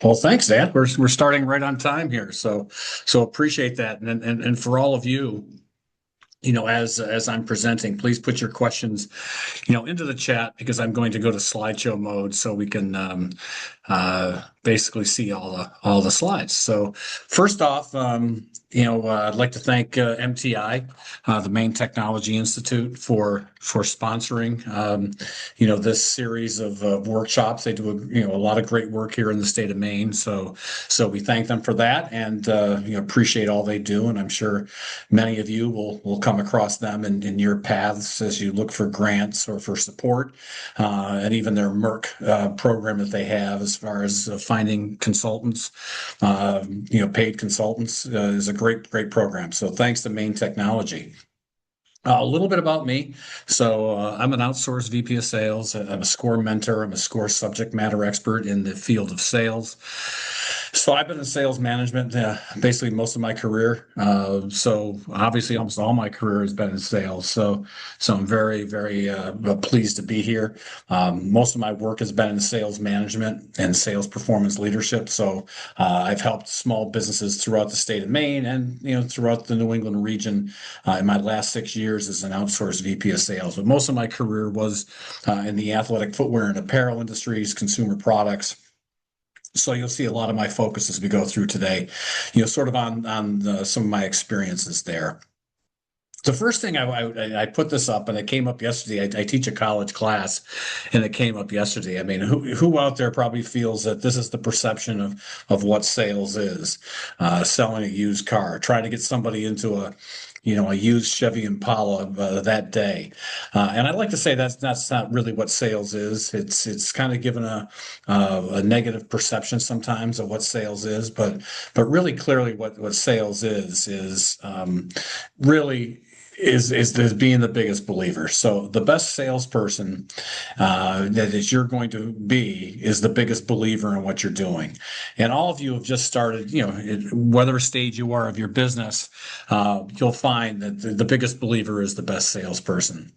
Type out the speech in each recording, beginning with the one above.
Well, thanks, Dan. We're starting right on time here, so appreciate that. And for all of you, as I'm presenting, please put your questions, into the chat because I'm going to go to slideshow mode so we can basically see all the slides. So first off, I'd like to thank MTI, the Maine Technology Institute, for sponsoring this series of workshops. They do a lot of great work here in the state of Maine. So we thank them for that, and appreciate all they do. And I'm sure many of you will come across them in your paths as you look for grants or for support, and even their MERC program that they have as far as finding consultants, paid consultants, is a great program. So thanks to Maine Technology. A little bit about me. So I'm an outsourced VP of sales. I'm a score mentor. I'm a score subject matter expert in the field of sales. So I've been in sales management basically most of my career. So obviously almost all my career has been in sales. So I'm very pleased to be here. Most of my work has been in sales management and sales performance leadership. So I've helped small businesses throughout the state of Maine and throughout the New England region in my last 6 years as an outsourced VP of sales. But most of my career was in the athletic footwear and apparel industries, consumer products. So you'll see a lot of my focus as we go through today, sort of on some of my experiences there. The first thing I put this up, and it came up yesterday. I teach a college class, and it came up yesterday. I mean, who out there probably feels that this is the perception of what sales is? Selling a used car, trying to get somebody into a used Chevy Impala that day. And I'd like to say that's not really what sales is. It's kind of given a negative perception sometimes of what sales is, but really clearly what sales is really is being the biggest believer. So the best salesperson that is you're going to be is the biggest believer in what you're doing. And all of you have just started, whatever stage you are of your business, you'll find that the biggest believer is the best salesperson.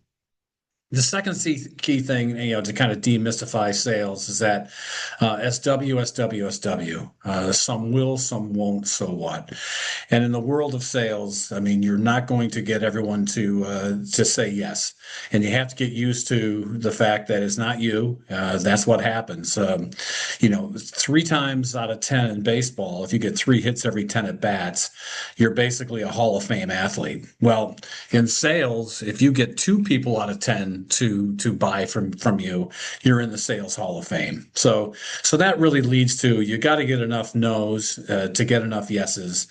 The second key thing, to kind of demystify sales is that SW, SW, SW. Some will, some won't, so what? And in the world of sales, I mean, you're not going to get everyone to say yes, and you have to get used to the fact that it's not you. That's what happens. 3 times out of 10 in baseball, if you get 3 hits every 10 at bats, you're basically a Hall of Fame athlete. Well, in sales, if you get 2 people out of 10 to buy from you, you're in the sales Hall of Fame. So that really leads to you got to get enough no's to get enough yeses.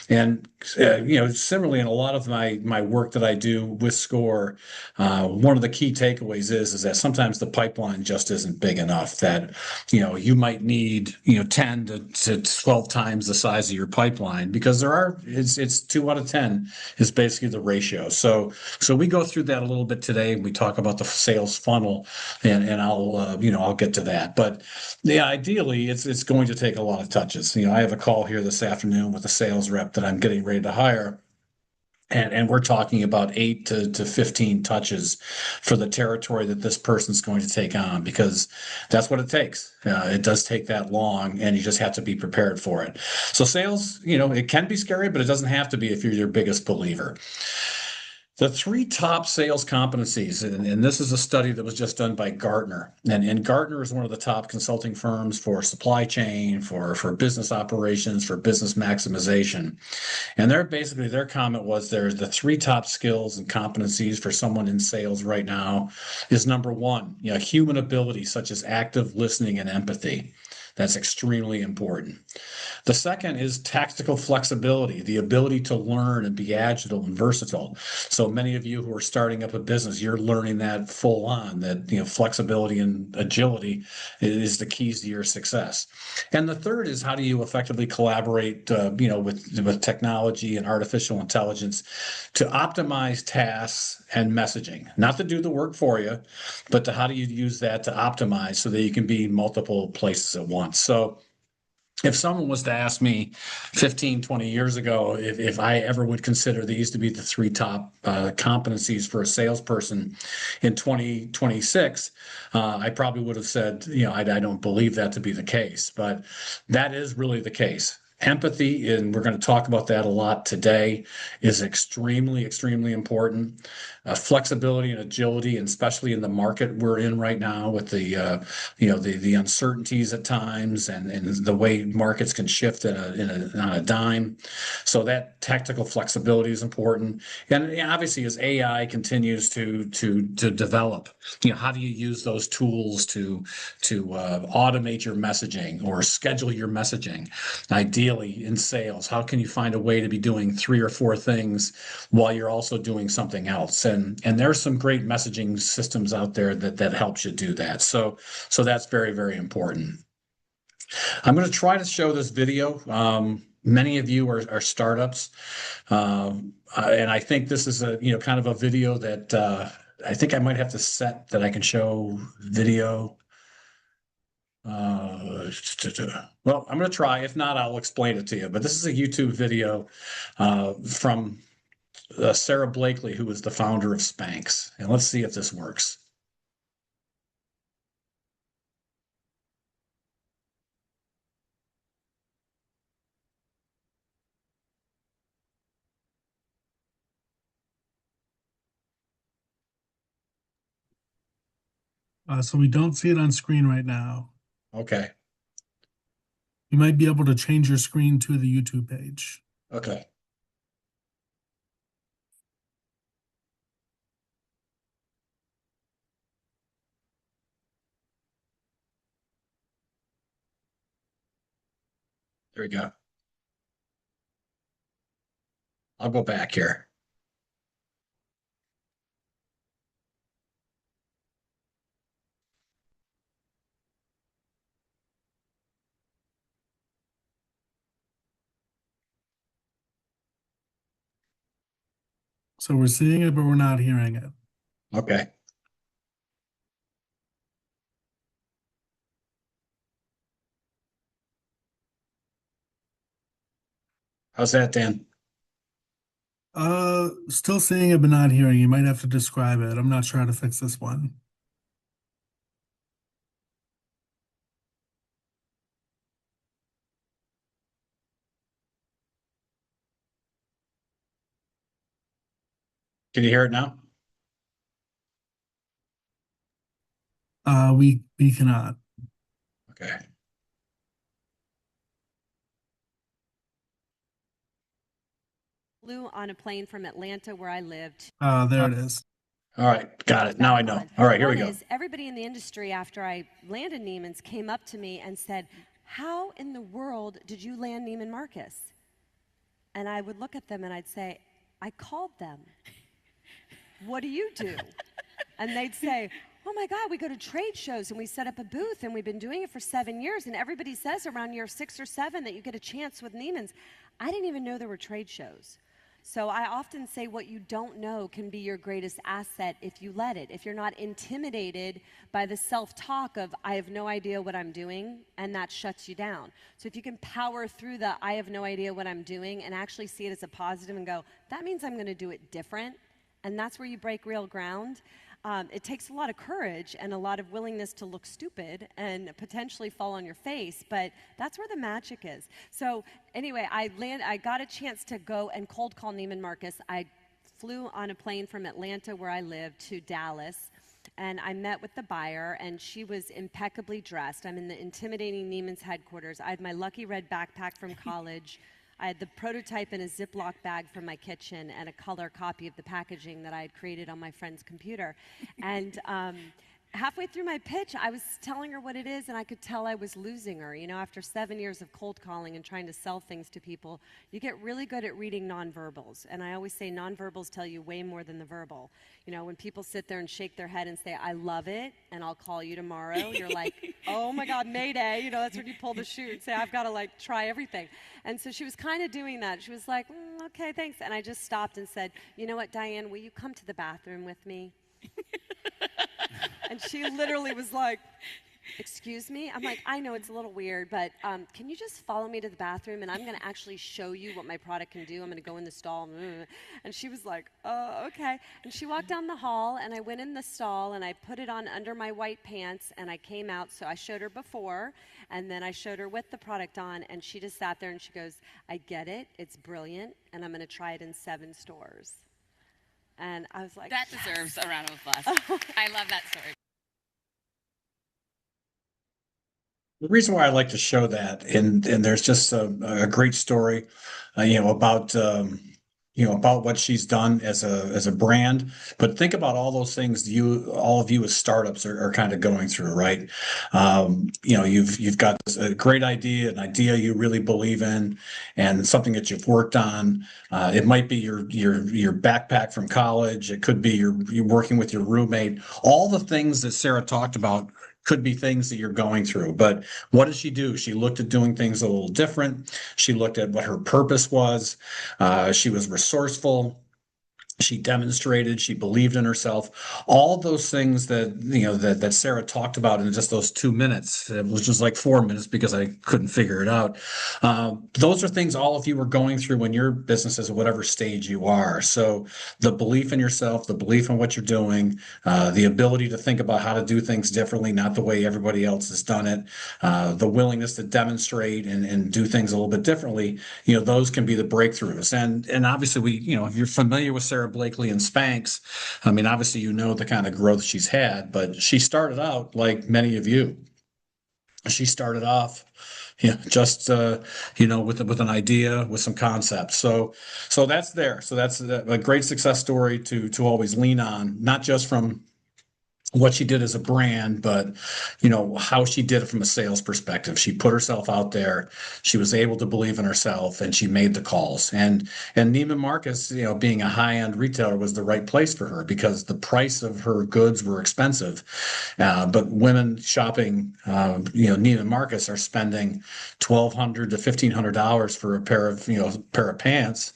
And similarly, in a lot of my work that I do with Score, one of the key takeaways is that sometimes the pipeline just isn't big enough. That you might need 10 to 12 times the size of your pipeline because it's 2 out of 10 is basically the ratio. So we go through that a little bit today. We talk about the sales funnel, and I'll get to that. But yeah, ideally, it's going to take a lot of touches. I have a call here this afternoon with a sales rep that I'm getting ready to hire. And we're talking about 8 to 15 touches for the territory that this person's going to take on because that's what it takes. It does take that long, and you just have to be prepared for it. So sales, it can be scary, but it doesn't have to be if you're your biggest believer. The 3 top sales competencies, and this is a study that was just done by Gartner. And Gartner is one of the top consulting firms for supply chain, for business operations, for business maximization. And their comment was there's the 3 top skills and competencies for someone in sales right now is number one, human ability such as active listening and empathy. That's extremely important. The second is tactical flexibility, the ability to learn and be agile and versatile. So many of you who are starting up a business, you're learning that full on, that flexibility and agility is the keys to your success. And the third is how do you effectively collaborate, with technology and artificial intelligence to optimize tasks and messaging, not to do the work for you, but to how do you use that to optimize so that you can be in multiple places at once. So if someone was to ask me 15, 20 years ago if I ever would consider these to be the three top competencies for a salesperson in 2026, I probably would have said, I don't believe that to be the case, but that is really the case. Empathy, and we're going to talk about that a lot today, is extremely, extremely important. Flexibility and agility, and especially in the market we're in right now with the uncertainties at times and the way markets can shift on a dime. So that tactical flexibility is important. And obviously, as AI continues to develop, how do you use those tools to automate your messaging or schedule your messaging? Ideally, in sales, how can you find a way to be doing three or four things while you're also doing something else? And there's some great messaging systems out there that helps you do that. So that's very, very important. I'm going to try to show this video. Many of you are startups, and I think this is a kind of a video that I think I might have to set that I can show video. Well, I'm going to try. If not, I'll explain it to you. But this is a YouTube video from Sarah Blakely, who is the founder of Spanx. And let's see if this works. So we don't see it on screen right now. Okay. You might be able to change your screen to the YouTube page. Okay. There we go. I'll go back here. So we're seeing it, but we're not hearing it. Okay. How's that, Dan? Still seeing it, but not hearing. You might have to describe it. I'm not sure how to fix this one. Can you hear it now? We cannot. Okay. Flew on a plane from Atlanta, where I lived. There it is. All right. Got it. Now I know. All right, here we go. One is everybody in the industry, after I landed Neiman's, came up to me and said, "How in the world did you land Neiman Marcus?" And I would look at them and I'd say, "I called them. What do you do?" And they'd say, "Oh my God, we go to trade shows and we set up a booth and we've been doing it for 7 years, and everybody says around year 6 or 7 that you get a chance with Neiman's." I didn't even know there were trade shows. So I often say what you don't know can be your greatest asset if you let it. If you're not intimidated by the self-talk of, "I have no idea what I'm doing," and that shuts you down. So if you can power through the, "I have no idea what I'm doing," and actually see it as a positive and go, "That means I'm going to do it different," and that's where you break real ground. It takes a lot of courage and a lot of willingness to look stupid and potentially fall on your face, but that's where the magic is. So anyway, I got a chance to go and cold call Neiman Marcus. I flew on a plane from Atlanta, where I live, to Dallas, and I met with the buyer, and she was impeccably dressed. I'm in the intimidating Neiman's headquarters. I had my lucky red backpack from college. I had the prototype in a Ziploc bag from my kitchen and a color copy of the packaging that I had created on my friend's computer. And halfway through my pitch, I was telling her what it is, and I could tell I was losing her. After 7 years of cold calling and trying to sell things to people, you get really good at reading nonverbals. And I always say nonverbals tell you way more than the verbal. When people sit there and shake their head and say, "I love it, and I'll call you tomorrow," you're like, "Oh my God, Mayday." That's when you pull the chute and say, "I've got to try everything." And so she was kind of doing that. She was like, "Okay, thanks." And I just stopped and said, "You know what, Diane, will you come to the bathroom with me?" And she literally was like, excuse me? I'm like, I know it's a little weird, but can you just follow me to the bathroom and I'm going to actually show you what my product can do? I'm going to go in the stall. And she was like, oh, okay. And she walked down the hall and I went in the stall and I put it on under my white pants and I came out. So I showed her before and then I showed her with the product on and she just sat there and she goes, I get it. It's brilliant. And I'm going to try it in 7 stores. And I was like, that deserves a round of applause. I love that story. The reason why I like to show that, and there's just a great story, about what she's done as a brand. But think about all those things all of you as startups are kind of going through, right? You've got a great idea, an idea you really believe in, and something that you've worked on. It might be your backpack from college. It could be you're working with your roommate. All the things that Sarah talked about could be things that you're going through. But what did she do? She looked at doing things a little different. She looked at what her purpose was. She was resourceful. She demonstrated, she believed in herself. All those things that Sarah talked about in just those 2 minutes, which was like 4 minutes because I couldn't figure it out. Those are things all of you are going through when your business is at whatever stage you are. So the belief in yourself, the belief in what you're doing, the ability to think about how to do things differently, not the way everybody else has done it, the willingness to demonstrate and do things a little bit differently, those can be the breakthroughs. And obviously if you're familiar with Sarah Blakely and Spanx, I mean, obviously the kind of growth she's had, but she started out like many of you. She started off, just with an idea, with some concepts. So that's there. So that's a great success story to always lean on, not just from what she did as a brand, but how she did it from a sales perspective. She put herself out there. She was able to believe in herself, and she made the calls. And Neiman Marcus, being a high-end retailer, was the right place for her because the price of her goods were expensive. But women shopping, Neiman Marcus are spending $1,200 to $1,500 for a pair of pants.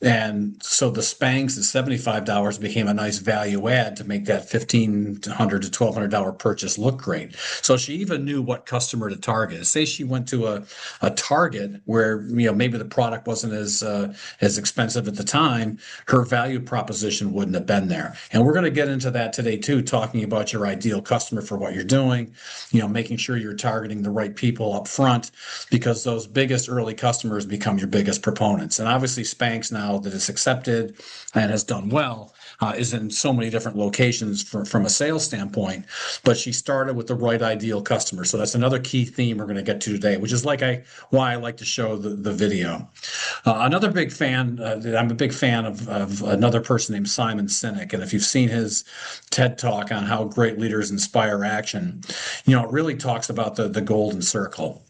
And so the Spanx at $75 became a nice value add to make that $1,500 to $1,200 purchase look great. So she even knew what customer to target. Say she went to a Target where maybe the product wasn't as expensive at the time, her value proposition wouldn't have been there. And we're going to get into that today too, talking about your ideal customer for what you're doing, making sure you're targeting the right people up front, because those biggest early customers become your biggest proponents. And obviously Spanx, now that it's accepted and has done well, is in so many different locations from a sales standpoint, but she started with the right ideal customer. So that's another key theme we're going to get to today, which is why I like to show the video. Another big fan, I'm a big fan of another person named Simon Sinek. And if you've seen his TED Talk on how great leaders inspire action, it really talks about the golden circle.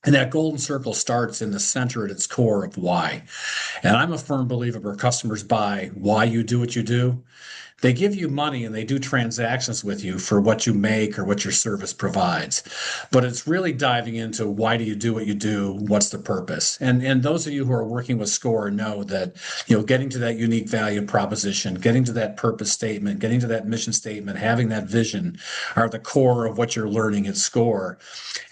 And that golden circle starts in the center at its core of why. And I'm a firm believer where customers buy why you do what you do. They give you money and they do transactions with you for what you make or what your service provides. But it's really diving into why do you do what you do? What's the purpose? And those of you who are working with SCORE know that, getting to that unique value proposition, getting to that purpose statement, getting to that mission statement, having that vision are the core of what you're learning at SCORE.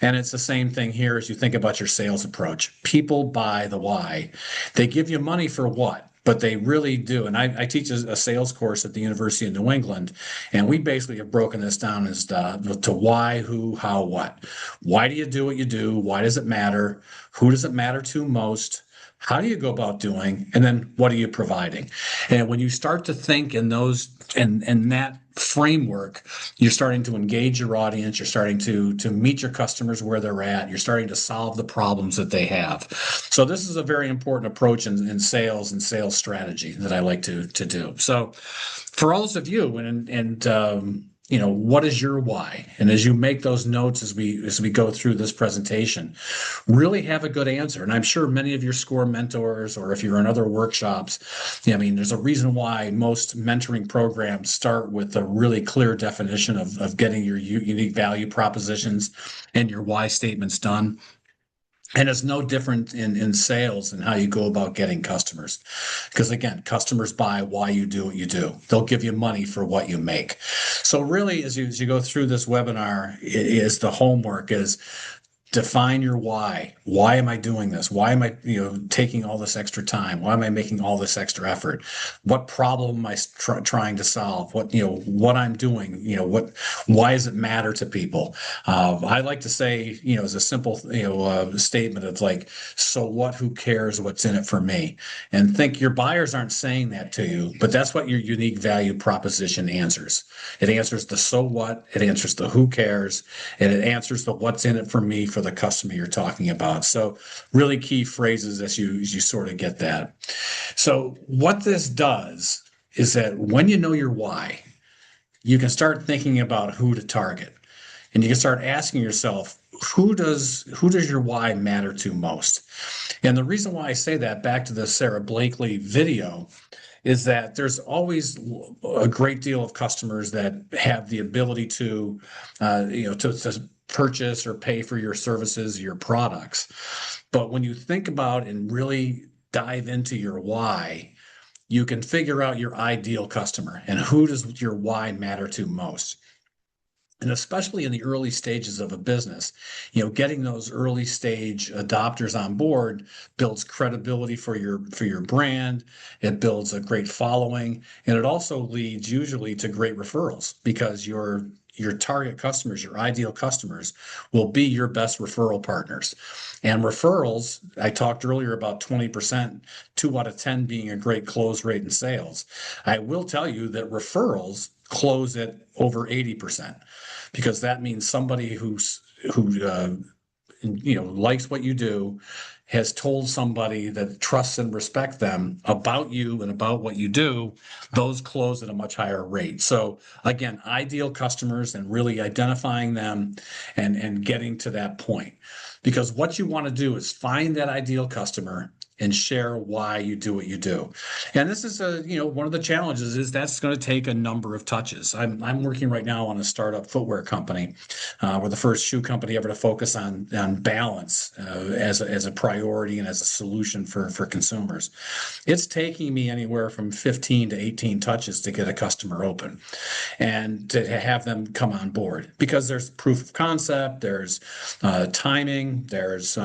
And it's the same thing here as you think about your sales approach. People buy the why. They give you money for what? But they really do. And I teach a sales course at the University of New England, and we basically have broken this down as to why, who, how, what. Why do you do what you do? Why does it matter? Who does it matter to most? How do you go about doing? And then what are you providing? And when you start to think in those and that framework, you're starting to engage your audience, you're starting to meet your customers where they're at, you're starting to solve the problems that they have. So this is a very important approach in sales and sales strategy that I like to do. So for all of you, what is your why? And as you make those notes as we go through this presentation, really have a good answer. And I'm sure many of your SCORE mentors, or if you're in other workshops, there's a reason why most mentoring programs start with a really clear definition of getting your unique value propositions and your why statements done. And it's no different in sales and how you go about getting customers. Because again, customers buy why you do what you do. They'll give you money for what you make. So really, as you go through this webinar, is the homework is define your why. Why am I doing this? Why am I, taking all this extra time? Why am I making all this extra effort? What problem am I trying to solve? What I'm doing, why does it matter to people? I like to say, as a simple, statement of like, so what, who cares what's in it for me? And think your buyers aren't saying that to you, but that's what your unique value proposition answers. It answers the so what, it answers the who cares, and it answers the what's in it for me for the customer you're talking about. So really key phrases as you sort of get that. So what this does is that when you know your why, you can start thinking about who to target. And you can start asking yourself, who does your why matter to most? And the reason why I say that, back to the Sarah Blakely video, is that there's always a great deal of customers that have the ability to, to purchase or pay for your services, your products. But when you think about and really dive into your why, you can figure out your ideal customer and who does your why matter to most. And especially in the early stages of a business, getting those early stage adopters on board builds credibility for your brand. It builds a great following, and it also leads usually to great referrals because your target customers, your ideal customers, will be your best referral partners. And referrals, I talked earlier about 20%, 2 out of 10 being a great close rate in sales. I will tell you that referrals close at over 80%, because that means somebody who likes what you do, has told somebody that trusts and respects them about you and about what you do. Those close at a much higher rate. So again, ideal customers and really identifying them and getting to that point, because what you want to do is find that ideal customer and share why you do what you do. And this is one of the challenges is that's going to take a number of touches. I'm working right now on a startup footwear company. We're the first shoe company ever to focus on balance as a priority and as a solution for consumers. It's taking me anywhere from 15 to 18 touches to get a customer open and to have them come on board, because there's proof of concept, there's timing, there's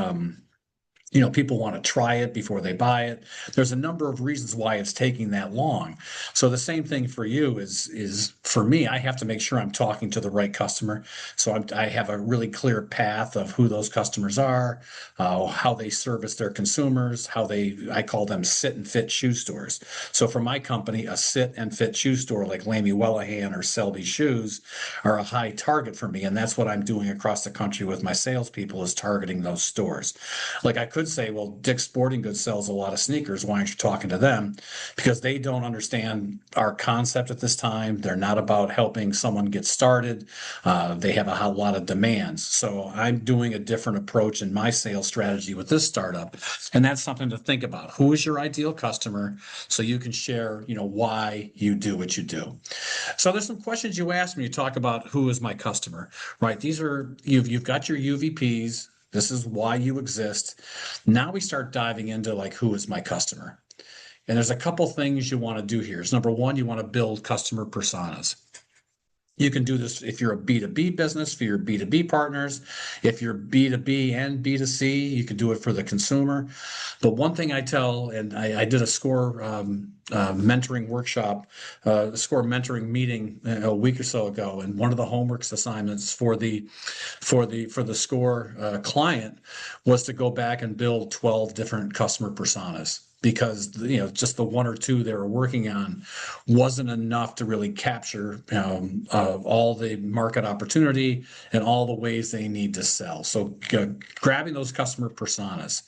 people want to try it before they buy it. There's a number of reasons why it's taking that long. So the same thing for you is for me, I have to make sure I'm talking to the right customer. So I have a really clear path of who those customers are, how they service their consumers, I call them sit and fit shoe stores. So for my company, a sit and fit shoe store like Lamy Wellahan or Selby Shoes are a high target for me. And that's what I'm doing across the country with my salespeople, is targeting those stores. Like I could say, well, Dick's Sporting Goods sells a lot of sneakers. Why aren't you talking to them? Because they don't understand our concept at this time. They're not about helping someone get started. They have a lot of demands. So I'm doing a different approach in my sales strategy with this startup. And that's something to think about. Who is your ideal customer? So you can share, why you do what you do. So there's some questions you asked when you talk about who is my customer, right? These are, you've got your UVPs. This is why you exist. Now we start diving into like, who is my customer? And there's a couple things you want to do here. Number one, you want to build customer personas. You can do this if you're a B2B business, for your B2B partners. If you're B2B and B2C, you can do it for the consumer. But one thing I tell, and I did a SCORE mentoring workshop, SCORE mentoring meeting a week or so ago, and one of the homework assignments for the SCORE client was to go back and build 12 different customer personas, because just the one or two they were working on wasn't enough to really capture all the market opportunity and all the ways they need to sell. So grabbing those customer personas.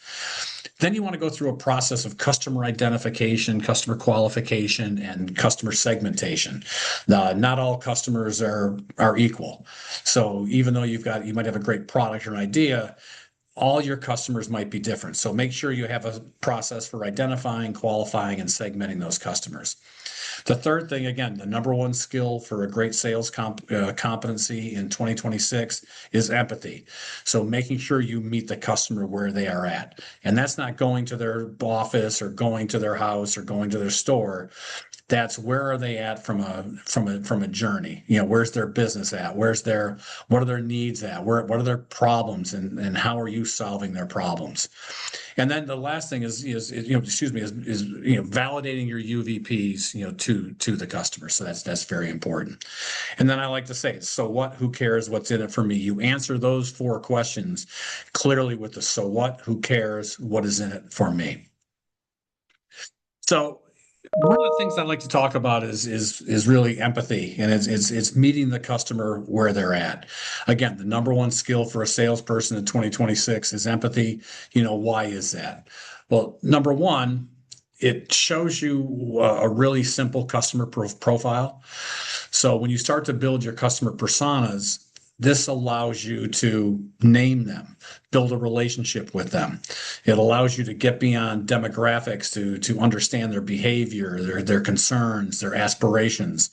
Then you want to go through a process of customer identification, customer qualification, and customer segmentation. Not all customers are equal. So even though you might have a great product or an idea, all your customers might be different. So make sure you have a process for identifying, qualifying, and segmenting those customers. The third thing, again, the number one skill for a great sales competency in 2026 is empathy. So making sure you meet the customer where they are at. And that's not going to their office or going to their house or going to their store. That's where are they at from a journey? Where's their business at? What are their needs at? What are their problems, and how are you solving their problems? And then the last thing is validating your UVPs, to the customer. So that's very important. And then I like to say, so what, who cares, what's in it for me? You answer those four questions clearly with the so what, who cares, what is in it for me? So one of the things I like to talk about is really empathy, and it's meeting the customer where they're at. Again, the number one skill for a salesperson in 2026 is empathy. Why is that? Well, number one, it shows you a really simple customer profile. So when you start to build your customer personas, this allows you to name them, build a relationship with them. It allows you to get beyond demographics to understand their behavior, their concerns, their aspirations.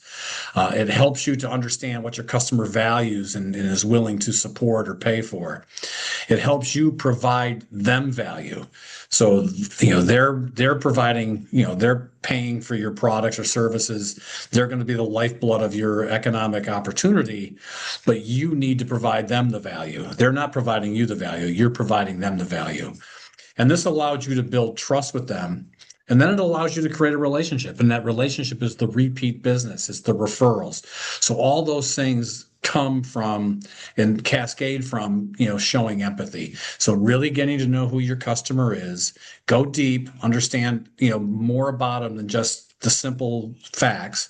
It helps you to understand what your customer values and is willing to support or pay for. It helps you provide them value. So, they're providing, they're paying for your products or services. They're going to be the lifeblood of your economic opportunity, but you need to provide them the value. They're not providing you the value. You're providing them the value. And this allows you to build trust with them. And then it allows you to create a relationship. And that relationship is the repeat business. It's the referrals. So all those things come from and cascade from, showing empathy. So really getting to know who your customer is, go deep, understand, more about them than just the simple facts,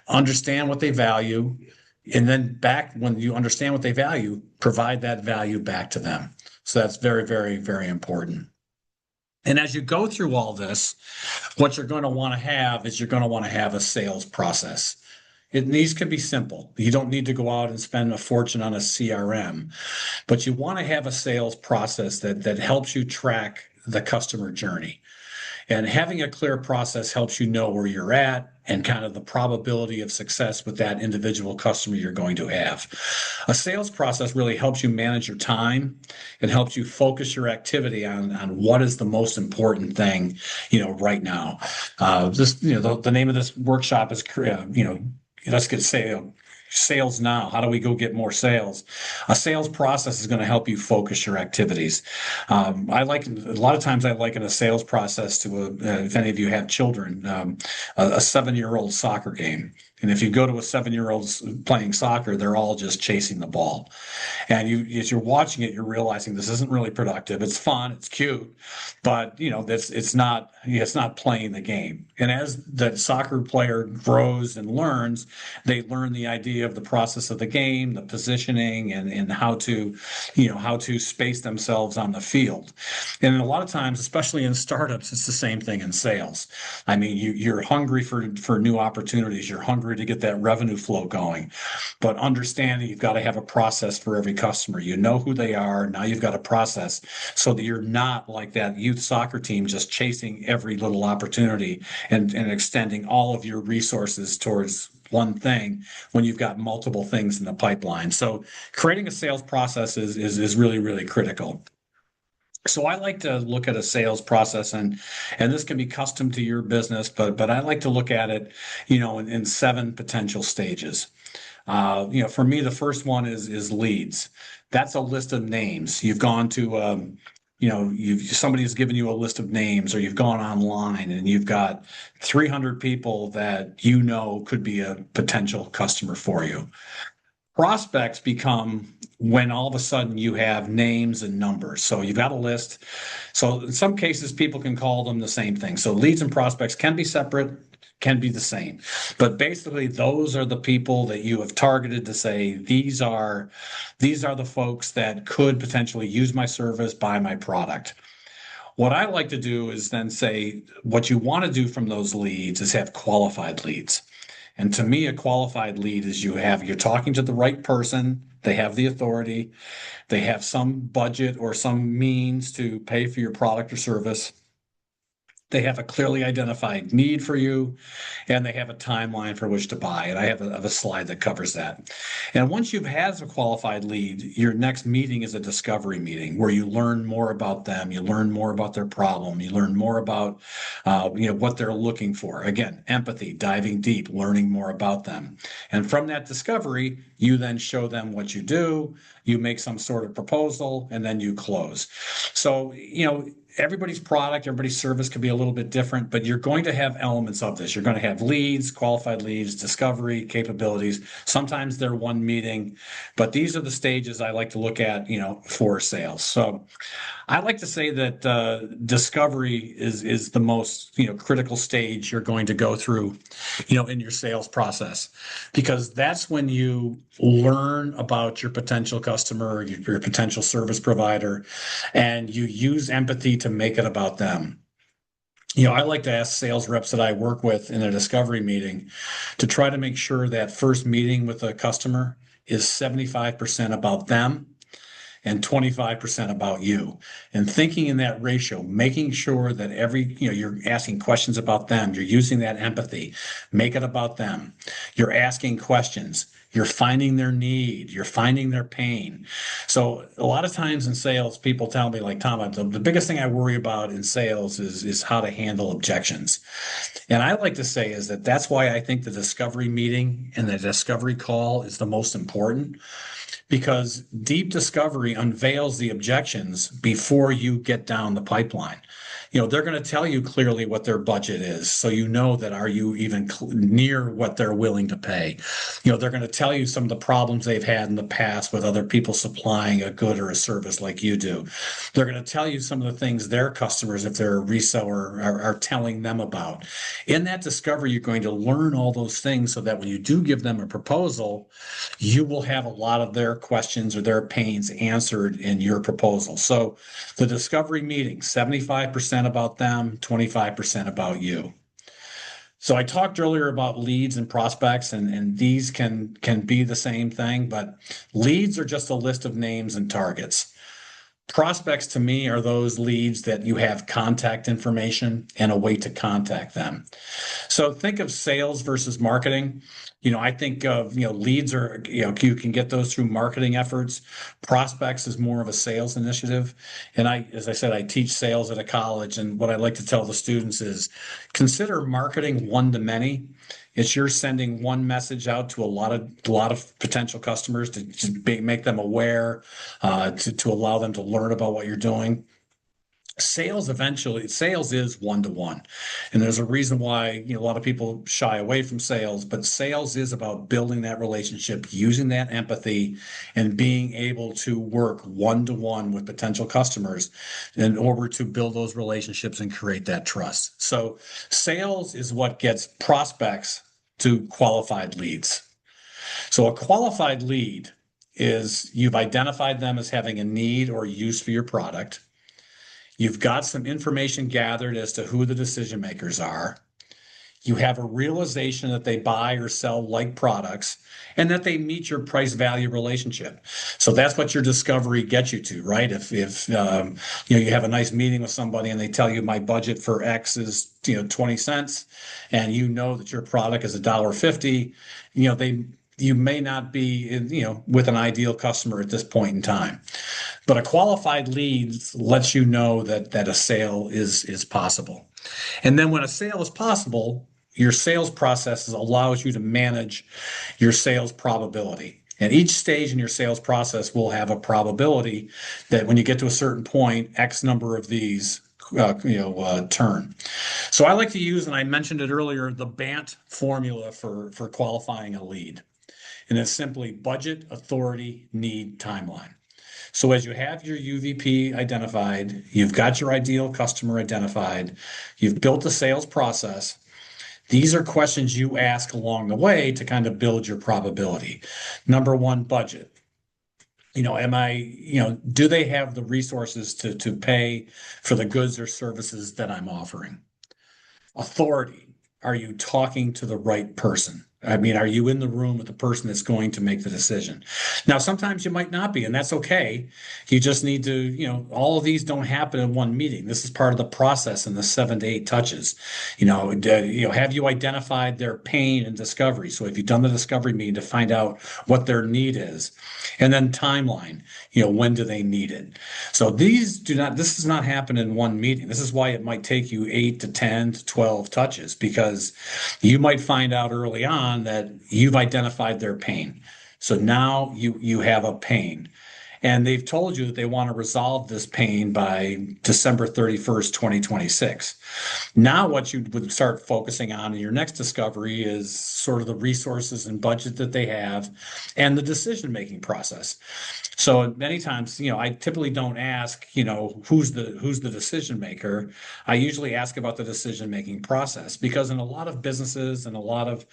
understand what they value, and then back when you understand what they value, provide that value back to them. So that's very, very, very important. And as you go through all this, what you're going to want to have is you're going to want to have a sales process. These can be simple. You don't need to go out and spend a fortune on a CRM, but you want to have a sales process that helps you track the customer journey. And having a clear process helps you know where you're at and kind of the probability of success with that individual customer you're going to have. A sales process really helps you manage your time. It helps you focus your activity on what is the most important thing, right now. The name of this workshop is, let's get sales now. How do we go get more sales? A sales process is going to help you focus your activities. A lot of times I liken a sales process to if any of you have children, a 7-year-old soccer game. And if you go to a 7-year-old playing soccer, they're all just chasing the ball. And as you're watching it, you're realizing this isn't really productive. It's fun, it's cute, but it's not playing the game. And as the soccer player grows and learns, they learn the idea of the process of the game, the positioning, and how to space themselves on the field. And a lot of times, especially in startups, it's the same thing in sales. I mean, you're hungry for new opportunities. You're hungry to get that revenue flow going, but understanding you've got to have a process for every customer. You know who they are. Now you've got a process so that you're not like that youth soccer team just chasing every little opportunity and extending all of your resources towards one thing when you've got multiple things in the pipeline. So creating a sales process is really, really critical. So I like to look at a sales process, and this can be custom to your business, but I like to look at it, in 7 potential stages. For me, the first one is leads. That's a list of names. You've gone to, somebody's given you a list of names, or you've gone online and you've got 300 people that could be a potential customer for you. Prospects become when all of a sudden you have names and numbers. So you've got a list. So in some cases, people can call them the same thing. So leads and prospects can be separate, can be the same. But basically, those are the people that you have targeted to say, these are the folks that could potentially use my service, buy my product. What I like to do is then say, what you want to do from those leads is have qualified leads. And to me, a qualified lead is you're talking to the right person. They have the authority. They have some budget or some means to pay for your product or service. They have a clearly identified need for you, and they have a timeline for which to buy. And I have a slide that covers that. And once you've had a qualified lead, your next meeting is a discovery meeting where you learn more about them, you learn more about their problem, you learn more about what they're looking for. Again, empathy, diving deep, learning more about them. And from that discovery, you then show them what you do, you make some sort of proposal, and then you close. So, everybody's product, everybody's service could be a little bit different, but you're going to have elements of this. You're going to have leads, qualified leads, discovery, capabilities. Sometimes they're one meeting, but these are the stages I like to look at, for sales. So I like to say that discovery is the most, critical stage you're going to go through, in your sales process, because that's when you learn about your potential customer, your potential service provider, and you use empathy to make it about them. I like to ask sales reps that I work with in a discovery meeting to try to make sure that first meeting with a customer is 75% about them and 25% about you. And thinking in that ratio, making sure that you're asking questions about them, you're using that empathy, make it about them. You're asking questions, you're finding their need, you're finding their pain. So a lot of times in sales, people tell me, like, Tom, the biggest thing I worry about in sales is how to handle objections. And I like to say is that's why I think the discovery meeting and the discovery call is the most important, because deep discovery unveils the objections before you get down the pipeline. They're going to tell you clearly what their budget is, so that are you even near what they're willing to pay. They're going to tell you some of the problems they've had in the past with other people supplying a good or a service like you do. They're going to tell you some of the things their customers, if they're a reseller, are telling them about. In that discovery, you're going to learn all those things so that when you do give them a proposal, you will have a lot of their questions or their pains answered in your proposal. So the discovery meeting, 75% about them, 25% about you. So I talked earlier about leads and prospects, and these can be the same thing, but leads are just a list of names and targets. Prospects to me are those leads that you have contact information and a way to contact them. So think of sales versus marketing. I think of, leads are, you can get those through marketing efforts. Prospects is more of a sales initiative. And as I said, I teach sales at a college. And what I like to tell the students is consider marketing one to many. It's you're sending one message out to a lot of potential customers to make them aware, to allow them to learn about what you're doing. Sales is one-to-one, and there's a reason why a lot of people shy away from sales, but sales is about building that relationship, using that empathy, and being able to work one-to-one with potential customers in order to build those relationships and create that trust. So sales is what gets prospects to qualified leads. So a qualified lead is you've identified them as having a need or use for your product. You've got some information gathered as to who the decision makers are. You have a realization that they buy or sell like products and that they meet your price value relationship. So that's what your discovery gets you to, right? If you have a nice meeting with somebody and they tell you my budget for X is 20 cents, and that your product is $1.50, you may not be with an ideal customer at this point in time. But a qualified lead lets you know that a sale is possible. And then when a sale is possible, your sales process allows you to manage your sales probability. And each stage in your sales process will have a probability that when you get to a certain point, X number of these turn. So I like to use, and I mentioned it earlier, the BANT formula for qualifying a lead. And it's simply budget, authority, need, timeline. So as you have your UVP identified, you've got your ideal customer identified, you've built a sales process. These are questions you ask along the way to kind of build your probability. Number one, budget. Do they have the resources to pay for the goods or services that I'm offering? Authority. Are you talking to the right person? I mean, are you in the room with the person that's going to make the decision? Now, sometimes you might not be, and that's okay. You just need to, all of these don't happen in one meeting. This is part of the process in the 7 to 8 touches. Have you identified their pain and discovery? So if you've done the discovery meeting to find out what their need is, and then timeline, when do they need it? So this does not happen in one meeting. This is why it might take you 8 to 10 to 12 touches, because you might find out early on that you've identified their pain. So now you have a pain. And they've told you that they want to resolve this pain by December 31st, 2026. Now, what you would start focusing on in your next discovery is sort of the resources and budget that they have and the decision-making process. So many times, I typically don't ask, who's the decision maker. I usually ask about the decision-making process, because in a lot of businesses and a lot of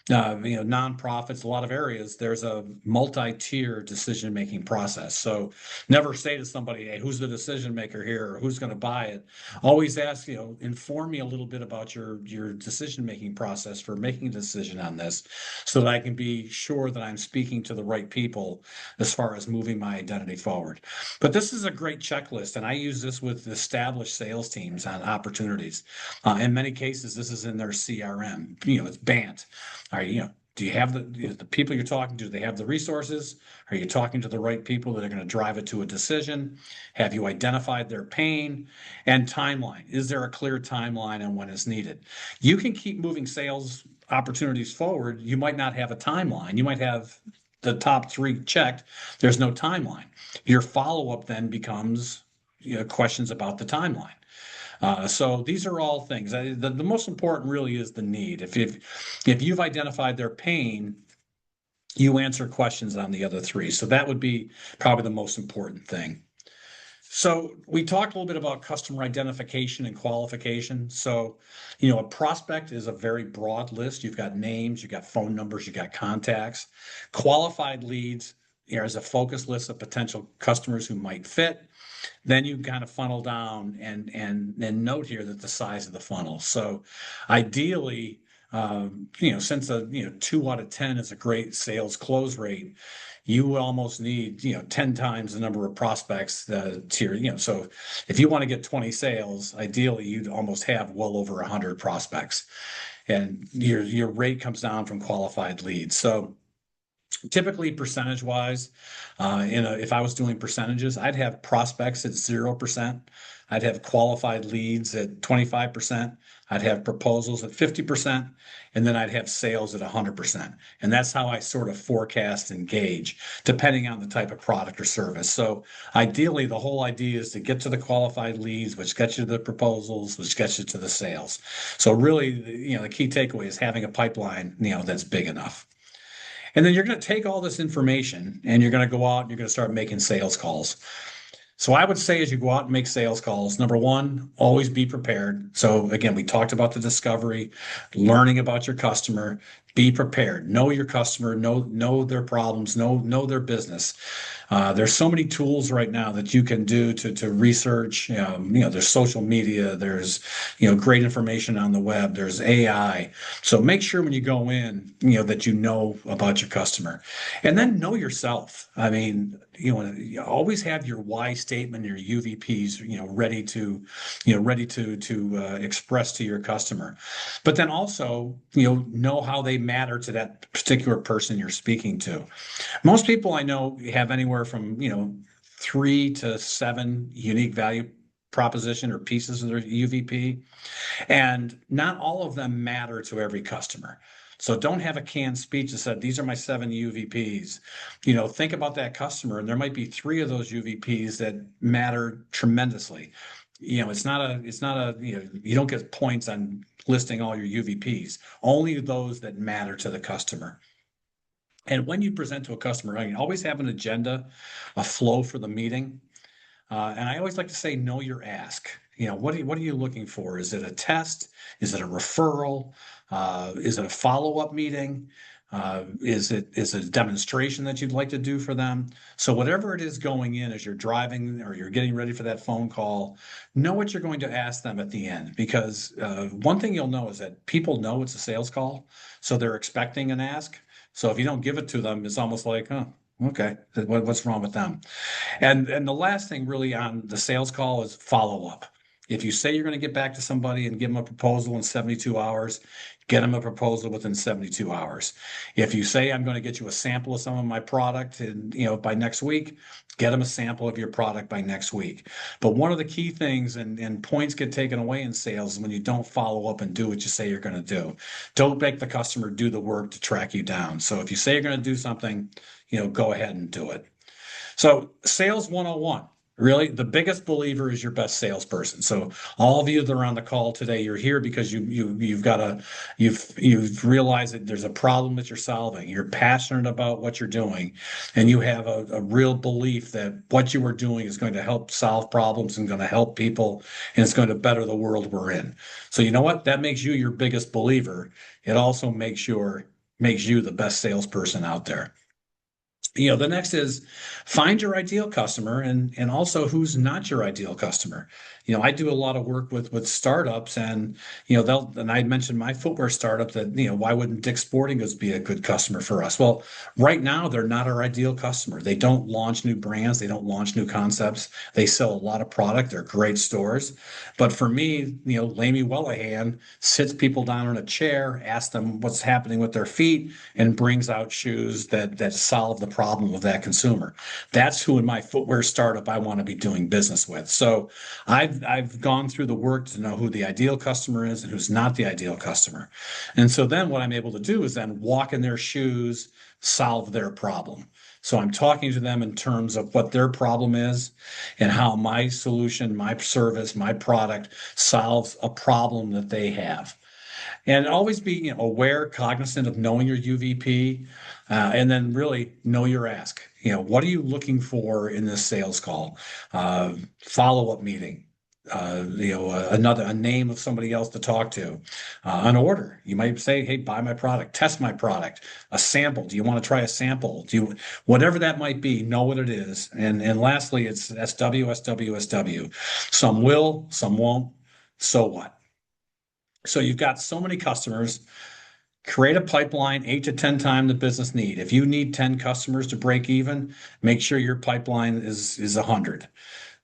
nonprofits, a lot of areas, there's a multi-tier decision-making process. So never say to somebody, hey, who's the decision maker here, or who's going to buy it? Always ask, inform me a little bit about your decision-making process for making a decision on this, so that I can be sure that I'm speaking to the right people as far as moving my identity forward. But this is a great checklist, and I use this with established sales teams on opportunities. In many cases, this is in their CRM. It's BANT. All right, do you have the people you're talking to? Do they have the resources? Are you talking to the right people that are going to drive it to a decision? Have you identified their pain? And timeline. Is there a clear timeline on when it's needed? You can keep moving sales opportunities forward. You might not have a timeline. You might have the top 3 checked. There's no timeline. Your follow-up then becomes questions about the timeline. So these are all things. The most important really is the need. If you've identified their pain, you answer questions on the other 3. So that would be probably the most important thing. So we talked a little bit about customer identification and qualification. So, a prospect is a very broad list. You've got names, you've got phone numbers, you've got contacts. Qualified leads is a focus list of potential customers who might fit. Then you kind of funnel down and note here that the size of the funnel. So ideally, since 2 out of 10 is a great sales close rate, you will almost need 10 times the number of prospects so if you want to get 20 sales, ideally you'd almost have well over 100 prospects, and your rate comes down from qualified leads. So typically, percentage wise, if I was doing percentages, I'd have prospects at 0%. I'd have qualified leads at 25%. I'd have proposals at 50%, and then I'd have sales at 100%. And that's how I sort of forecast and gauge, depending on the type of product or service. So ideally, the whole idea is to get to the qualified leads, which gets you to the proposals, which gets you to the sales. So really, the key takeaway is having a pipeline, that's big enough. And then you're going to take all this information and you're going to go out and you're going to start making sales calls. So I would say, as you go out and make sales calls, number one, always be prepared. So again, we talked about the discovery, learning about your customer, be prepared, know your customer, know their problems, know their business. There's so many tools right now that you can do to research. There's social media, there's great information on the web, there's AI. So make sure when you go in, that you know about your customer, and then know yourself. I mean, you always have your why statement, your UVPs, ready to express to your customer, but then also know how they matter to that particular person you're speaking to. Most people I know have anywhere from 3 to 7 unique value proposition or pieces of their UVP, and not all of them matter to every customer. So don't have a canned speech that said, these are my 7 UVPs. Think about that customer, and there might be 3 of those UVPs that matter tremendously. It's not a, you don't get points on listing all your UVPs, only those that matter to the customer. And when you present to a customer, always have an agenda, a flow for the meeting. And I always like to say, know your ask. What are you looking for? Is it a test? Is it a referral? Is it a follow-up meeting? Is it a demonstration that you'd like to do for them? So whatever it is going in as you're driving or you're getting ready for that phone call, know what you're going to ask them at the end. Because one thing you'll know is that people know it's a sales call, so they're expecting an ask. So if you don't give it to them, it's almost like, oh, okay, what's wrong with them? And the last thing really on the sales call is follow up. If you say you're going to get back to somebody and give them a proposal in 72 hours, get them a proposal within 72 hours. If you say I'm going to get you a sample of some of my product and by next week, get them a sample of your product by next week. But one of the key things and points get taken away in sales is when you don't follow up and do what you say you're going to do. Don't make the customer do the work to track you down. So if you say you're going to do something, go ahead and do it. So, sales 101, really, the biggest believer is your best salesperson. So, all of you that are on the call today, you're here because you've realized that there's a problem that you're solving. You're passionate about what you're doing, and you have a real belief that what you are doing is going to help solve problems and going to help people, and it's going to better the world we're in. So, you know what? That makes you your biggest believer. It also makes you the best salesperson out there. The next is find your ideal customer and also who's not your ideal customer. I do a lot of work with startups, and I mentioned my footwear startup that why wouldn't Dick's Sporting Goods be a good customer for us? Well, right now they're not our ideal customer. They don't launch new brands, they don't launch new concepts. They sell a lot of product, they're great stores. But for me, Lamy Wellahan sits people down in a chair, asks them what's happening with their feet, and brings out shoes that solve the problem of that consumer. That's who in my footwear startup I want to be doing business with. So I've gone through the work to know who the ideal customer is and who's not the ideal customer. And so then what I'm able to do is then walk in their shoes, solve their problem. So I'm talking to them in terms of what their problem is and how my solution, my service, my product solves a problem that they have. And always be aware, cognizant of knowing your UVP, and then really know your ask. What are you looking for in this sales call? Follow-up meeting. A name of somebody else to talk to, an order. You might say, "Hey, buy my product, test my product, a sample. Do you want to try a sample? Whatever that might be, know what it is." And lastly, it's SW, SW, SW. Some will, some won't. So what? So you've got so many customers. Create a pipeline 8 to 10 times the business need. If you need 10 customers to break even, make sure your pipeline is 100.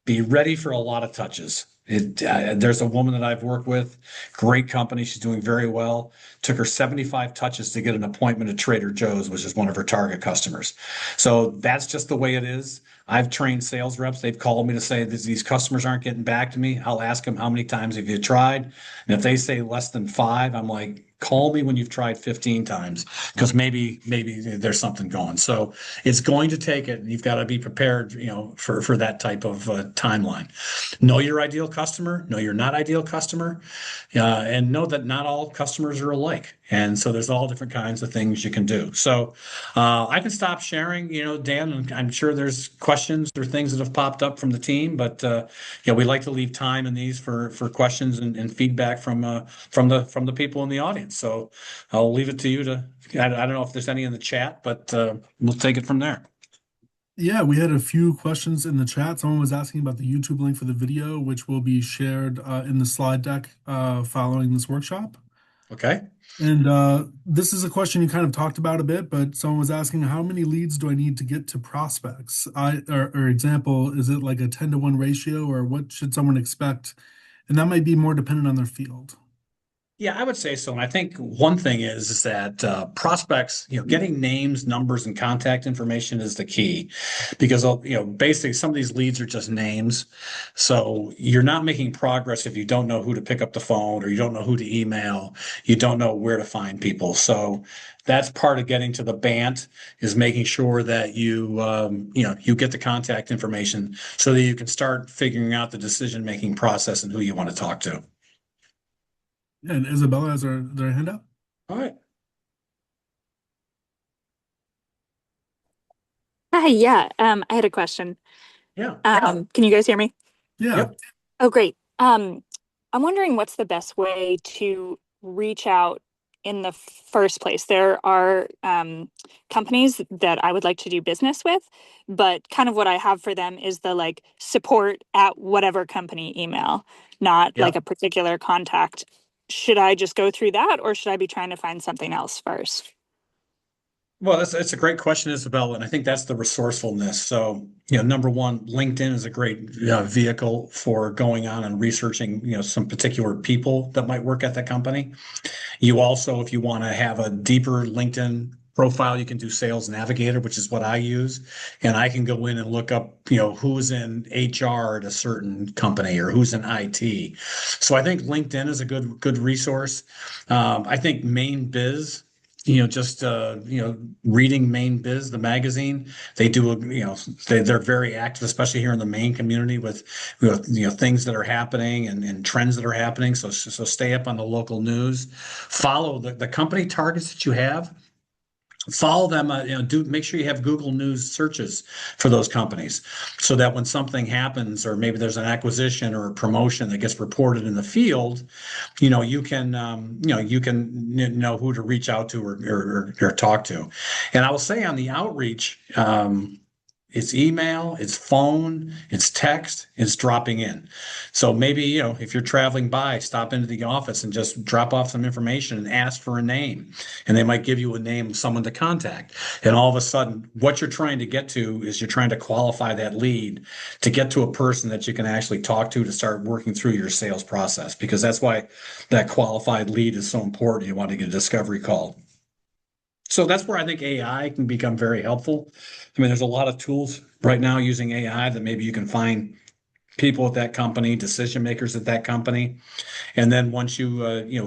Be ready for a lot of touches. There's a woman that I've worked with, great company. She's doing very well. Took her 75 touches to get an appointment at Trader Joe's, which is one of her target customers. So that's just the way it is. I've trained sales reps. They've called me to say these customers aren't getting back to me. I'll ask them how many times have you tried, and if they say less than 5, I'm like, call me when you've tried 15 times because maybe there's something going. So it's going to take it, and you've got to be prepared, for that type of timeline. Know your ideal customer, know your not ideal customer, and know that not all customers are alike. And so there's all different kinds of things you can do. So I can stop sharing, Dan, and I'm sure there's questions or things that have popped up from the team, but we like to leave time in these for questions and feedback from the people in the audience. So I'll leave it to you to. I don't know if there's any in the chat, but we'll take it from there. Yeah, we had a few questions in the chat. Someone was asking about the YouTube link for the video, which will be shared in the slide deck following this workshop. Okay. And this is a question you kind of talked about a bit, but someone was asking, how many leads do I need to get to prospects? Or example, is it like a 10-to-1 ratio, or what should someone expect? And that might be more dependent on their field. Yeah, I would say so. And I think one thing is that prospects, getting names, numbers, and contact information is the key because, basically some of these leads are just names. So you're not making progress if you don't know who to pick up the phone or you don't know who to email. You don't know where to find people. So that's part of getting to the BANT is making sure that you get the contact information so that you can start figuring out the decision-making process and who you want to talk to. And Isabella has their hand up. All right. Hi, yeah. I had a question. Yeah. Can you guys hear me? Yeah. Yep. Oh, great. I'm wondering what's the best way to reach out in the first place. There are companies that I would like to do business with, but kind of what I have for them is the like support at whatever company email, not Yeah. like a particular contact. Should I just go through that, or should I be trying to find something else first? Well, that's a great question, Isabel, and I think that's the resourcefulness. So, number one, LinkedIn is a great vehicle for going on and researching, some particular people that might work at the company. You also, if you want to have a deeper LinkedIn profile, you can do Sales Navigator, which is what I use. And I can go in and look up, who's in HR at a certain company or who's in IT. So I think LinkedIn is a good resource. I think Maine Biz, just reading Maine Biz, the magazine, they do they're very active, especially here in the Maine community with things that are happening and trends that are happening. So stay up on the local news, follow the company targets that you have. Follow them, do make sure you have Google News searches for those companies so that when something happens or maybe there's an acquisition or a promotion that gets reported in the field, you can know who to reach out to or talk to. And I will say on the outreach, it's email, it's phone, it's text, it's dropping in. So maybe, if you're traveling by, stop into the office and just drop off some information and ask for a name. And they might give you a name of someone to contact. And all of a sudden, what you're trying to get to is you're trying to qualify that lead to get to a person that you can actually talk to start working through your sales process, because that's why that qualified lead is so important. You want to get a discovery call. So that's where I think AI can become very helpful. I mean, there's a lot of tools right now using AI that maybe you can find people at that company, decision makers at that company, and then once you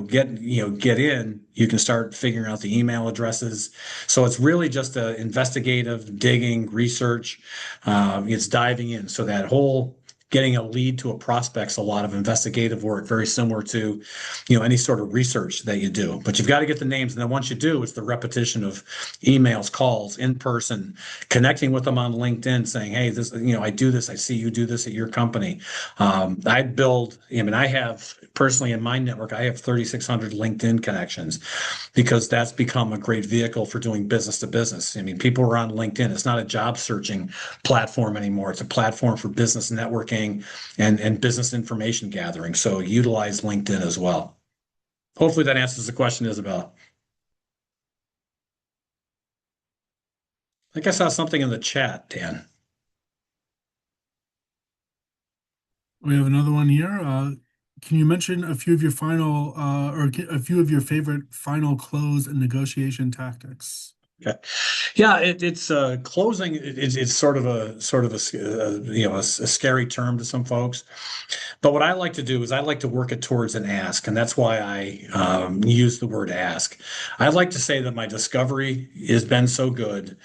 get in, you can start figuring out the email addresses. So it's really just a investigative digging research. It's diving in. So that whole getting a lead to a prospect's a lot of investigative work, very similar to any sort of research that you do. But you've got to get the names, and then once you do, it's the repetition of emails, calls, in person, connecting with them on LinkedIn, saying, "Hey, this, I do this. I see you do this at your company." I have personally in my network, I have 3,600 LinkedIn connections because that's become a great vehicle for doing business to business. I mean, people are on LinkedIn. It's not a job searching platform anymore. It's a platform for business networking and business information gathering. So utilize LinkedIn as well. Hopefully that answers the question, Isabel. I think I saw something in the chat, Dan. We have another one here. Can you mention a few of your a few of your favorite final close and negotiation tactics? Okay. Yeah, it's closing. It's sort of a scary term to some folks. But what I like to do is I like to work it towards an ask, and that's why I use the word ask. I like to say that my discovery has been so good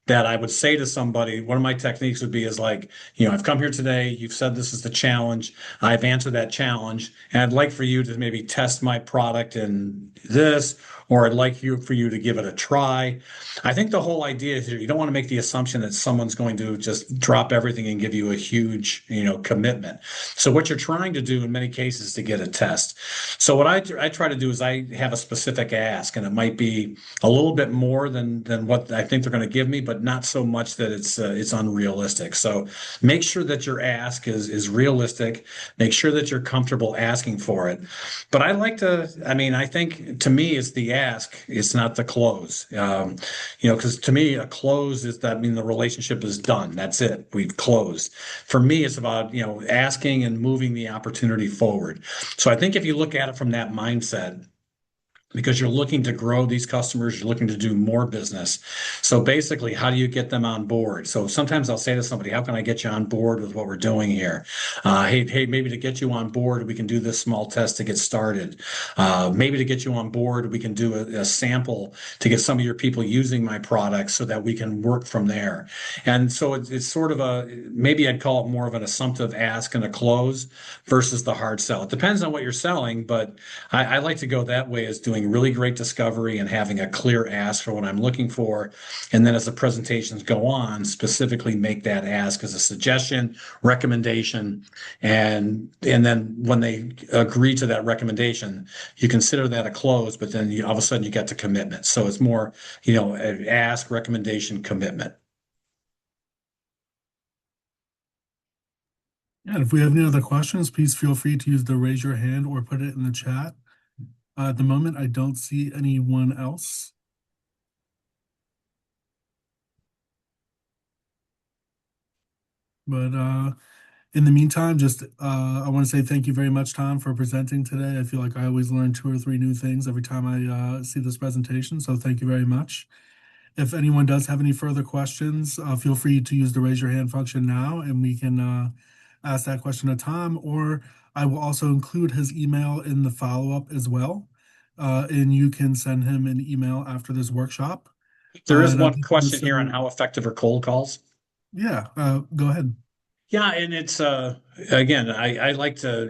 that I would say to somebody, one of my techniques would be is like, I've come here today, you've said this is the challenge, I've answered that challenge, and I'd like for you to maybe test my product in this, or I'd like for you to give it a try. I think the whole idea is you don't want to make the assumption that someone's going to just drop everything and give you a huge, commitment. So what you're trying to do in many cases is to get a test. So what I try to do is I have a specific ask, and it might be a little bit more than what I think they're going to give me, but not so much that it's unrealistic. So make sure that your ask is realistic. Make sure that you're comfortable asking for it. But I think to me it's the ask, it's not the close. Because to me a close is that the relationship is done. That's it. We've closed. For me, it's about asking and moving the opportunity forward. So I think if you look at it from that mindset, because you're looking to grow these customers, you're looking to do more business. So basically, how do you get them on board? So sometimes I'll say to somebody, how can I get you on board with what we're doing here? Hey, maybe to get you on board, we can do this small test to get started. Maybe to get you on board, we can do a sample to get some of your people using my products so that we can work from there. And so it's sort of maybe I'd call it more of an assumptive ask and a close versus the hard sell. It depends on what you're selling, but I like to go that way as doing doing really great discovery and having a clear ask for what I'm looking for. And then as the presentations go on, specifically make that ask as a suggestion, recommendation, and then when they agree to that recommendation, you consider that a close, but then all of a sudden you get to commitment. So it's more, ask, recommendation, commitment. And if we have any other questions, please feel free to use the raise your hand or put it in the chat. At the moment, I don't see anyone else. But in the meantime, just I want to say thank you very much, Tom, for presenting today. I feel like I always learn 2 or 3 new things every time I see this presentation. So thank you very much. If anyone does have any further questions, feel free to use the raise your hand function now, and we can ask that question to Tom, or I will also include his email in the follow-up as well. And you can send him an email after this workshop. There is And I'm one just gonna question here on say- how effective are cold calls. Yeah, go ahead. Yeah, and it's again, I like to,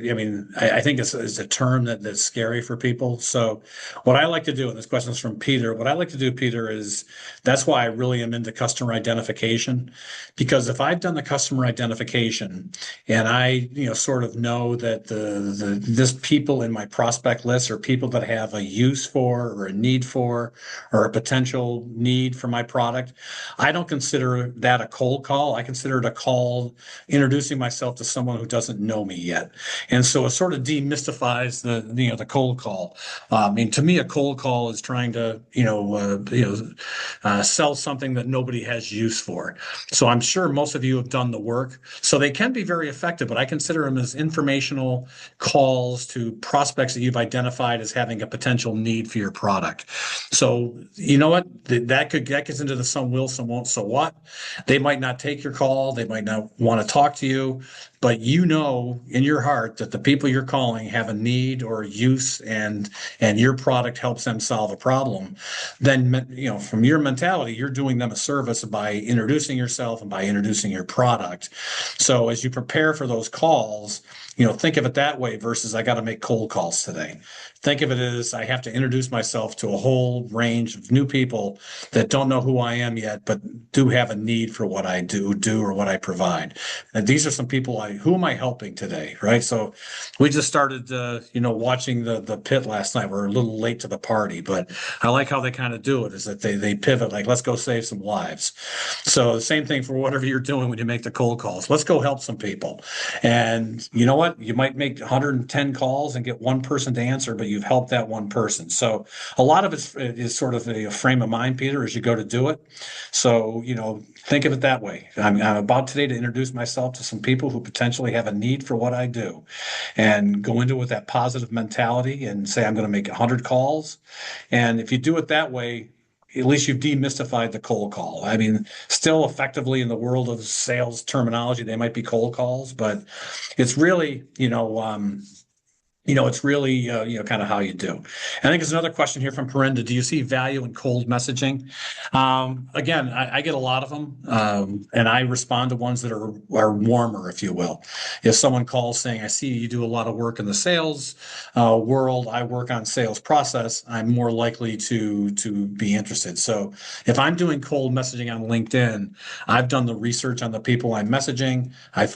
I think it's a term that's scary for people. So what I like to do, and this question is from Peter, what I like to do, Peter, is that's why I really am into customer identification. Because if I've done the customer identification and I, sort of know that this people in my prospect list are people that have a use for or a need for or a potential need for my product, I don't consider that a cold call. I consider it a call introducing myself to someone who doesn't know me yet. And so it sort of demystifies the cold call. To me, a cold call is trying to, sell something that nobody has use for. So I'm sure most of you have done the work. So they can be very effective, but I consider them as informational calls to prospects that you've identified as having a potential need for your product. So you know what? That gets into the some will, some won't, so what? They might not take your call. They might not want to talk to you, but you know in your heart that the people you're calling have a need or a use, and your product helps them solve a problem. Then from your mentality, you're doing them a service by introducing yourself and by introducing your product. So as you prepare for those calls, think of it that way versus I got to make cold calls today. Think of it as I have to introduce myself to a whole range of new people that don't know who I am yet, but do have a need for what I do or what I provide. And these are some people who am I helping today, right? So we just started, watching the pit last night. We're a little late to the party, but I like how they kind of do it is that they pivot like, let's go save some lives. So the same thing for whatever you're doing when you make the cold calls. Let's go help some people. And you know what? You might make 110 calls and get one person to answer, but you've helped that one person. So a lot of it is sort of a frame of mind, Peter, as you go to do it. So, think of it that way. I'm about today to introduce myself to some people who potentially have a need for what I do, and go into it with that positive mentality and say, I'm going to make 100 calls. And if you do it that way, at least you've demystified the cold call. Still effectively in the world of sales terminology, they might be cold calls, but it's really, it's really, kind of how you do. I think there's another question here from Perinda. Do you see value in cold messaging? Again, I get a lot of them, and I respond to ones that are warmer, if you will. If someone calls saying, I see you do a lot of work in the sales world, I work on sales process, I'm more likely to be interested. So if I'm doing cold messaging on LinkedIn, I've done the research on the people I'm messaging. I've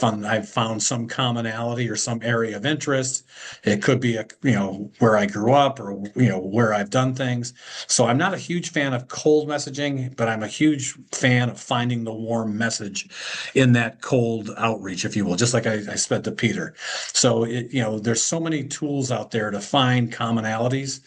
found some commonality or some area of interest. It could be where I grew up or where I've done things. So I'm not a huge fan of cold messaging, but I'm a huge fan of finding the warm message in that cold outreach, if you will, just like I said to Peter. So there's so many tools out there to find commonalities.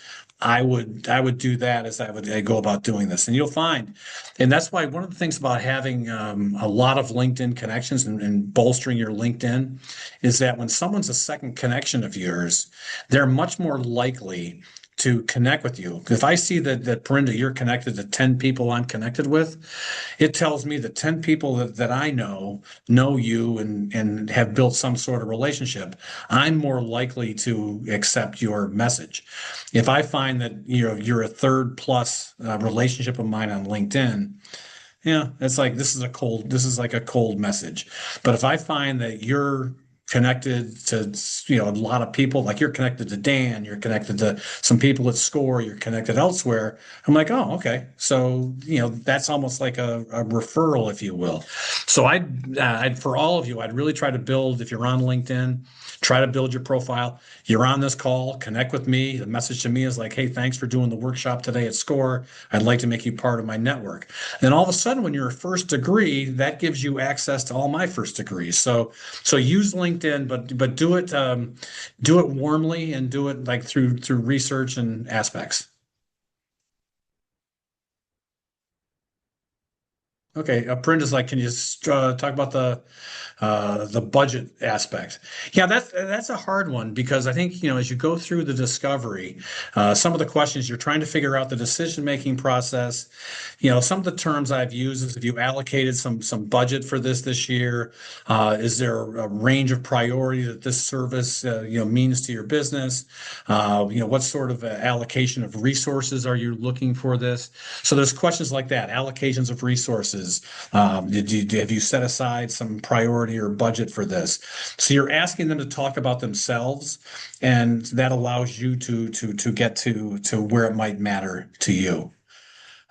I would do that as I go about doing this, and you'll find, and that's why one of the things about having a lot of LinkedIn connections and bolstering your LinkedIn is that when someone's a second connection of yours, they're much more likely to connect with you. If I see that Perinda, you're connected to 10 people I'm connected with, it tells me that 10 people that I know you and have built some sort of relationship. I'm more likely to accept your message. If I find that you're a third plus relationship of mine on LinkedIn, it's like this is like a cold message. But if I find that you're connected to, a lot of people. Like you're connected to Dan, you're connected to some people at SCORE, you're connected elsewhere. I'm like, oh, okay. So, that's almost like a referral, if you will. So I'd for all of you, I'd really try to build, if you're on LinkedIn, try to build your profile. You're on this call, connect with me. The message to me is like, hey, thanks for doing the workshop today at SCORE. I'd like to make you part of my network. Then all of a sudden, when you're a first degree, that gives you access to all my first degrees. So use LinkedIn, but do it warmly and do it like through research and aspects. Okay, Brenda's like, can you talk about the budget aspect? Yeah, that's a hard one because I think as you go through the discovery, some of the questions you're trying to figure out the decision-making process. Some of the terms I've used is if you allocated some budget for this year, is there a range of priority that this service means to your business? What sort of allocation of resources are you looking for this? So there's questions like that, allocations of resources. Have you set aside some priority or budget for this? So you're asking them to talk about themselves, and that allows you to get to where it might matter to you.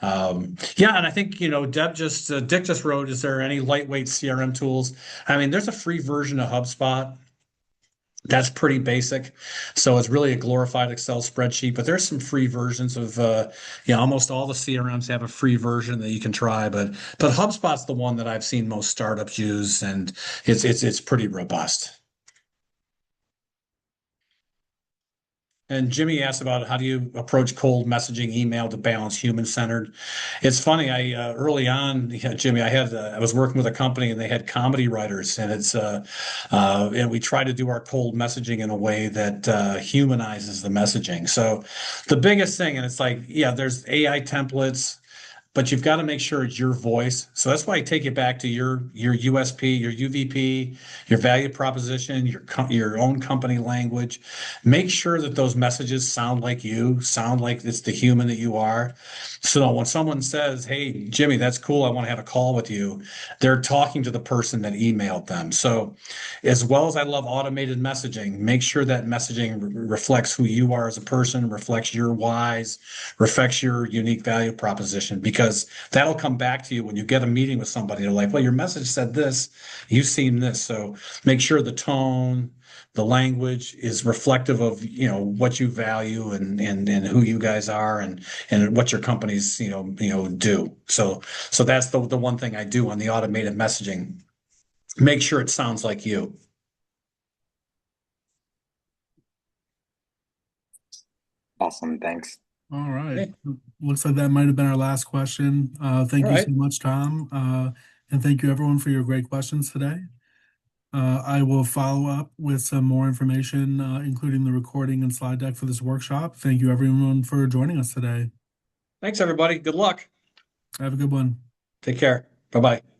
Yeah, and I think Dick just wrote, is there any lightweight CRM tools? I mean, there's a free version of HubSpot. That's pretty basic. So it's really a glorified Excel spreadsheet, but there's some free versions of, almost all the CRMs have a free version that you can try, but HubSpot's the one that I've seen most startups use, and it's pretty robust. And Jimmy asked about how do you approach cold messaging email to balance human-centered. It's funny. I early on, Jimmy, I was working with a company and they had comedy writers, and and we try to do our cold messaging in a way that humanizes the messaging. So the biggest thing, and it's like, yeah, there's AI templates, but you've got to make sure it's your voice. So that's why I take it back to your USP, your UVP, your value proposition, your own company language. Make sure that those messages sound like you, sound like it's the human that you are. So when someone says, "Hey, Jimmy, that's cool. I want to have a call with you," they're talking to the person that emailed them. So as well as I love automated messaging, make sure that messaging reflects who you are as a person, reflects your whys, reflects your unique value proposition, because that'll come back to you when you get a meeting with somebody. They're like, well, your message said this, you've seen this. So make sure the tone, the language is reflective of, what you value and who you guys are and what your companies, do. So that's the one thing I do on the automated messaging. Make sure it sounds like you. Awesome. Thanks. All right. Okay. Looks like that might have been our last question. Thank All you right. so much, Tom. And thank you everyone for your great questions today. I will follow up with some more information, including the recording and slide deck for this workshop. Thank you everyone for joining us today. Thanks, everybody. Good luck. Have a good one. Take care. Bye-bye.